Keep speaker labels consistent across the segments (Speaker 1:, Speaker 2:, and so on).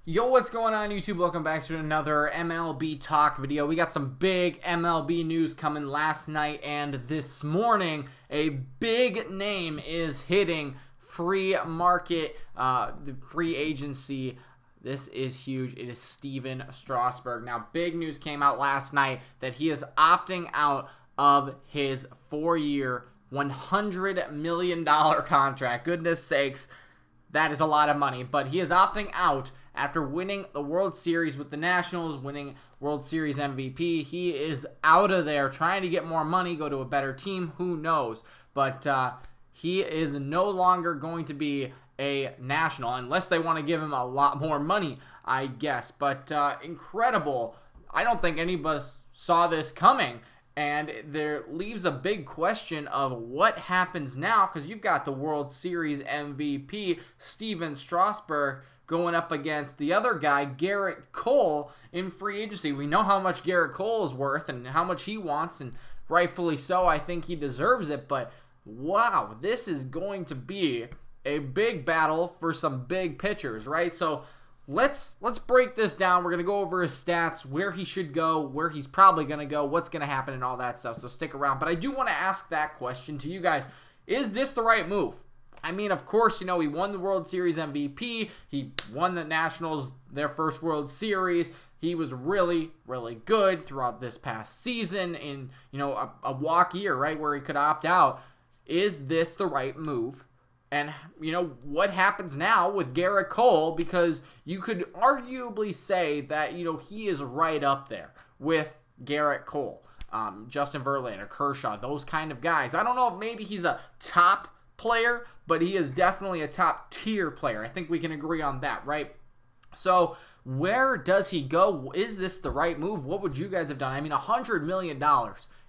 Speaker 1: Yo, what's going on YouTube? Welcome back to another MLB talk video. We got some big MLB news coming last night and this morning. A big name is hitting free market, the free agency. This is huge. It is Stephen Strasburg. Now, big news came out last night that he is opting out of his 4-year, $100 million contract. Goodness sakes, that is a lot of money, but he is opting out after winning the World Series with the Nationals, winning World Series MVP. He is out of there trying to get more money, go to a better team. Who knows? But he is no longer going to be a National unless they want to give him a lot more money, I guess. But incredible. I don't think any of us saw this coming. And there leaves a big question of what happens now, because you've got the World Series MVP, Stephen Strasburg, going up against the other guy, Gerrit Cole, in free agency. We know how much Gerrit Cole is worth and how much he wants, and rightfully so. I think he deserves it, but wow, this is going to be a big battle for some big pitchers, right? So let's break this down. We're going to go over his stats, where he should go, where he's probably going to go, what's going to happen, and all that stuff, so stick around. But I do want to ask that question to you guys. Is this the right move? I mean, of course, he won the World Series MVP. He won the Nationals their first World Series. He was really, really good throughout this past season in, a walk year, right, where he could opt out. Is this the right move? And, what happens now with Gerrit Cole? Because you could arguably say that, he is right up there with Gerrit Cole, Justin Verlander, Kershaw, those kind of guys. I don't know if maybe he's a top player, but he is definitely a top tier player. I think we can agree on that, right? So where does he go? Is this the right move? What would you guys have done? I mean, $100 million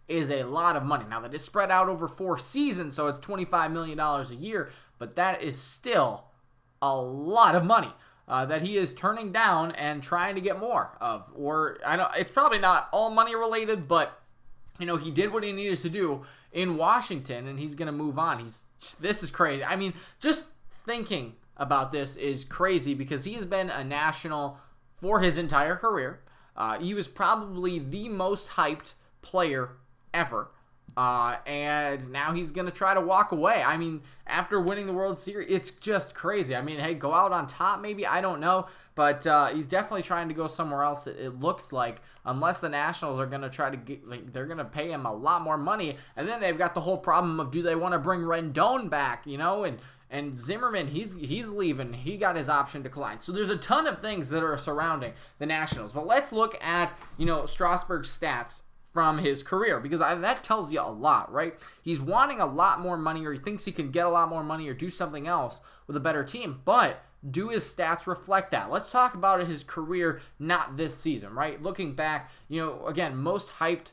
Speaker 1: is a lot of money. Now, that is spread out over 4 seasons, so it's $25 million a year, but that is still a lot of money that he is turning down and trying to get more of. Or, I know it's probably not all money related, but he did what he needed to do in Washington, and he's going to move on. This is crazy. I mean, just thinking about this is crazy because he has been a National for his entire career. He was probably the most hyped player ever. And now he's going to try to walk away. I mean, after winning the World Series, it's just crazy. I mean, hey, go out on top maybe? I don't know. But he's definitely trying to go somewhere else, it looks like, unless the Nationals are going to try to get, they're going to pay him a lot more money. And then they've got the whole problem of, do they want to bring Rendon back, and Zimmerman, he's leaving. He got his option declined. So there's a ton of things that are surrounding the Nationals. But let's look at, Strasburg's stats from his career, because that tells you a lot, right? He's wanting a lot more money, or he thinks he can get a lot more money or do something else with a better team, but do his stats reflect that? Let's talk about his career, not this season, right? Looking back, again, most hyped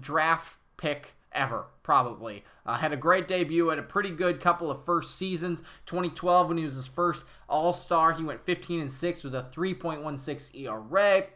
Speaker 1: draft pick ever, probably. Had a great debut, had a pretty good couple of first seasons. 2012, when he was his first All-Star, he went 15-6 with a 3.16 ERA.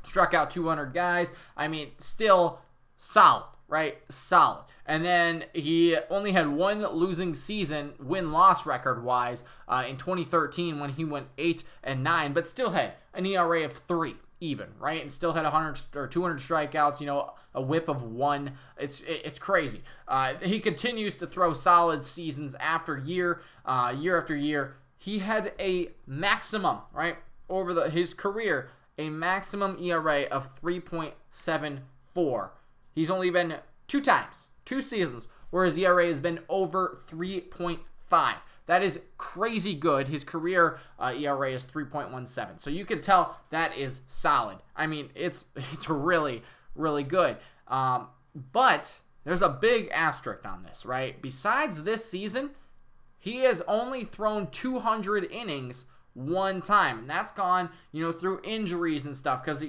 Speaker 1: Struck out 200 guys. I mean, still solid, right? Solid. And then he only had one losing season, win-loss record-wise, in 2013 when he went 8-9, but still had an ERA of 3 even, right? And still had 100 or 200 strikeouts, a whip of 1. It's crazy. He continues to throw solid seasons after year after year. He had a maximum, right, over his career, a maximum ERA of 3.74. He's only been 2 seasons, where his ERA has been over 3.5. That is crazy good. His career ERA is 3.17. So you can tell that is solid. I mean, it's really, really good. But there's a big asterisk on this, right? Besides this season, he has only thrown 200 innings one time, and that's gone, through injuries and stuff, because,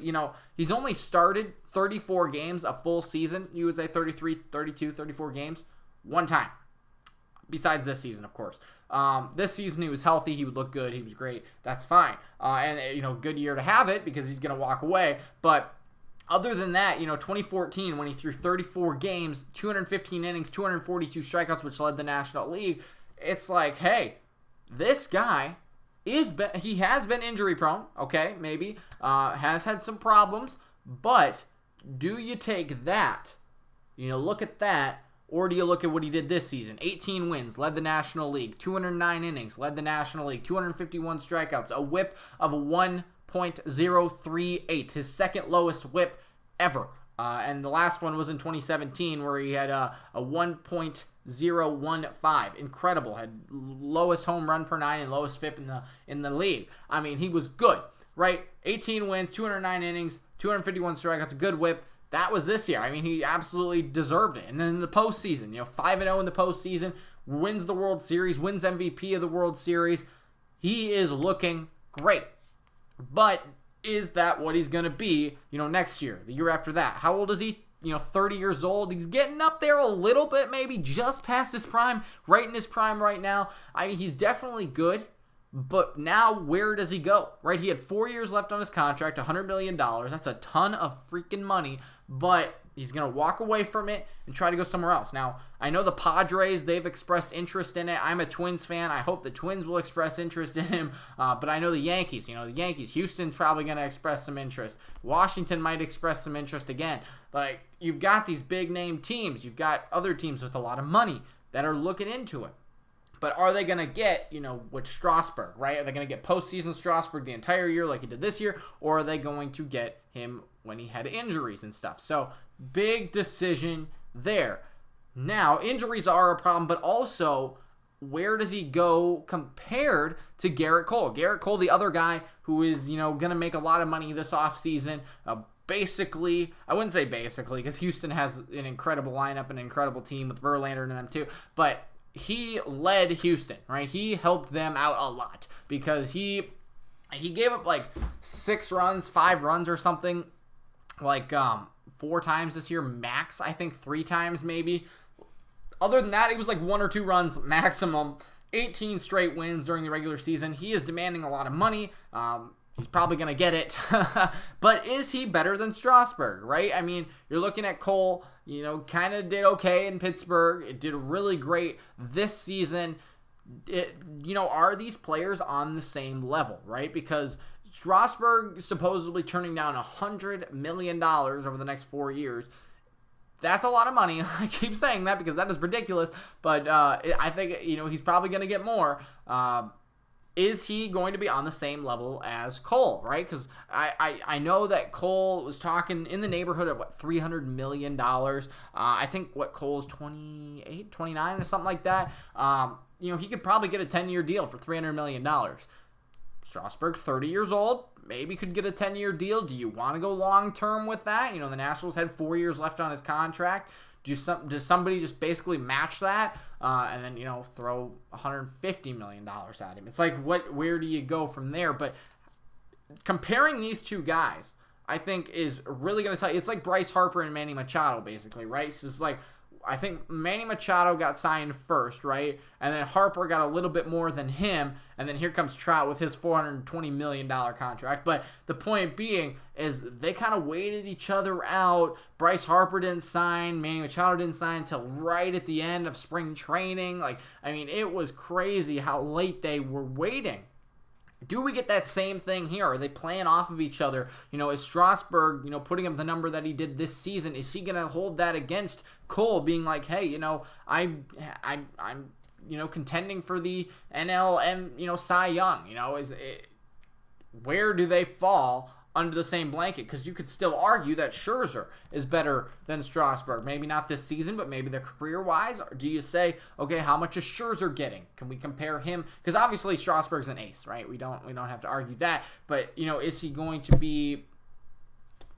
Speaker 1: he's only started 34 games a full season. You would say 33, 32, 34 games one time, besides this season, of course. This season he was healthy, he would look good, he was great, that's fine. And, good year to have it, because he's going to walk away, but other than that, 2014, when he threw 34 games, 215 innings, 242 strikeouts, which led the National League, it's like, hey, this guy he has been injury prone, okay, maybe, has had some problems, but do you take that, look at that, or do you look at what he did this season? 18 wins, led the National League, 209 innings, led the National League, 251 strikeouts, a whip of 1.038, his second lowest whip ever. And the last one was in 2017 where he had a 1.015. Incredible. Had lowest home run per nine and lowest FIP in the league. I mean, he was good, right? 18 wins, 209 innings, 251 strikeouts, a good whip. That was this year. I mean, he absolutely deserved it. And then in the postseason, 5-0 in the postseason, wins the World Series, wins MVP of the World Series. He is looking great. But is that what he's going to be, next year, the year after that? How old is he? 30 years old. He's getting up there a little bit, maybe just past his prime, right in his prime right now. I mean, he's definitely good, but now where does he go, right? He had 4 years left on his contract, $100 million. That's a ton of freaking money, but he's going to walk away from it and try to go somewhere else. Now, I know the Padres, they've expressed interest in it. I'm a Twins fan. I hope the Twins will express interest in him. But I know the Yankees, Houston's probably going to express some interest. Washington might express some interest again. Like, you've got these big name teams. You've got other teams with a lot of money that are looking into it. But are they going to get, with Strasburg, right? Are they going to get postseason Strasburg the entire year like he did this year? Or are they going to get him when he had injuries and stuff? So, big decision there. Now, injuries are a problem, but also, where does he go compared to Garrett Cole? Garrett Cole, the other guy who is, going to make a lot of money this offseason. Basically, I wouldn't say basically, because Houston has an incredible lineup, an incredible team with Verlander and them too. But he led Houston, right? He helped them out a lot because he gave up like 5 runs or something, like 4 times this year, max. I think 3 times maybe. Other than that, it was like 1 or 2 runs maximum. 18 straight wins during the regular season. He is demanding a lot of money. He's probably going to get it. But is he better than Strasburg, right? I mean, you're looking at Cole, kind of did okay in Pittsburgh. It did really great this season. Are these players on the same level, right? Because Strasburg supposedly turning down $100 million over the next 4 years. That's a lot of money. I keep saying that because that is ridiculous. But I think, he's probably going to get more. Is he going to be on the same level as Cole, right? Because I know that Cole was talking in the neighborhood of, $300 million. I think, Cole's 28, 29 or something like that. He could probably get a 10-year deal for $300 million. Strasburg, 30 years old, maybe could get a 10-year deal. Do you want to go long-term with that? The Nationals had 4 years left on his contract. Does somebody just basically match that and then, throw $150 million at him? It's like, where do you go from there? But comparing these two guys, I think, is really going to tell you. It's like Bryce Harper and Manny Machado, basically, right? So it's like, I think Manny Machado got signed first, right? And then Harper got a little bit more than him. And then here comes Trout with his $420 million contract. But the point being is they kind of waited each other out. Bryce Harper didn't sign. Manny Machado didn't sign until right at the end of spring training. It was crazy how late they were waiting. Do we get that same thing here? Are they playing off of each other? Is Strasburg, putting up the number that he did this season? Is he going to hold that against Cole, being like, hey, I'm contending for the NL and, Cy Young? Where do they fall under the same blanket? Because you could still argue that Scherzer is better than Strasburg. Maybe not this season, but maybe the career-wise. Or do you say, okay, how much is Scherzer getting? Can we compare him? Because obviously Strasburg's an ace, right? We don't have to argue that. But, is he going to be...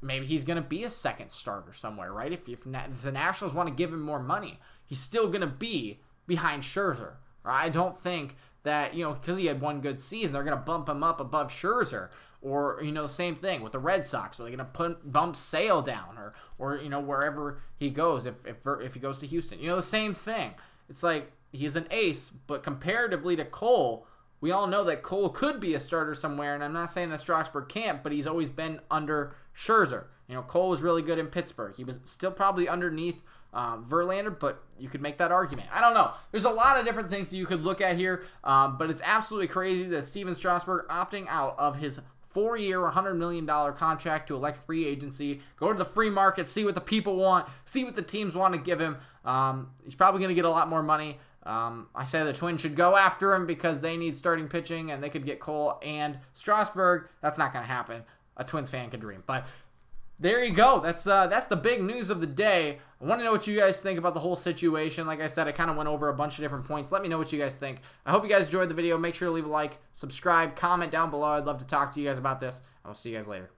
Speaker 1: Maybe he's going to be a second starter somewhere, right? If the Nationals want to give him more money, he's still going to be behind Scherzer. Right? I don't think that, because he had one good season, they're going to bump him up above Scherzer. Or, the same thing with the Red Sox. Are they going to bump Sale down? Or wherever he goes, if he goes to Houston. The same thing. It's like, he's an ace, but comparatively to Cole, we all know that Cole could be a starter somewhere, and I'm not saying that Strasburg can't, but he's always been under Scherzer. Cole was really good in Pittsburgh. He was still probably underneath Verlander, but you could make that argument. I don't know. There's a lot of different things that you could look at here, but it's absolutely crazy that Steven Strasburg opting out of his 4-year, $100 million contract to elect free agency, go to the free market, see what the people want, see what the teams want to give him. He's probably going to get a lot more money. I say the Twins should go after him because they need starting pitching, and they could get Cole and Strasburg. That's not going to happen. A Twins fan could dream. But there you go. That's the big news of the day. I want to know what you guys think about the whole situation. Like I said, I kind of went over a bunch of different points. Let me know what you guys think. I hope you guys enjoyed the video. Make sure to leave a like, subscribe, comment down below. I'd love to talk to you guys about this. I will see you guys later.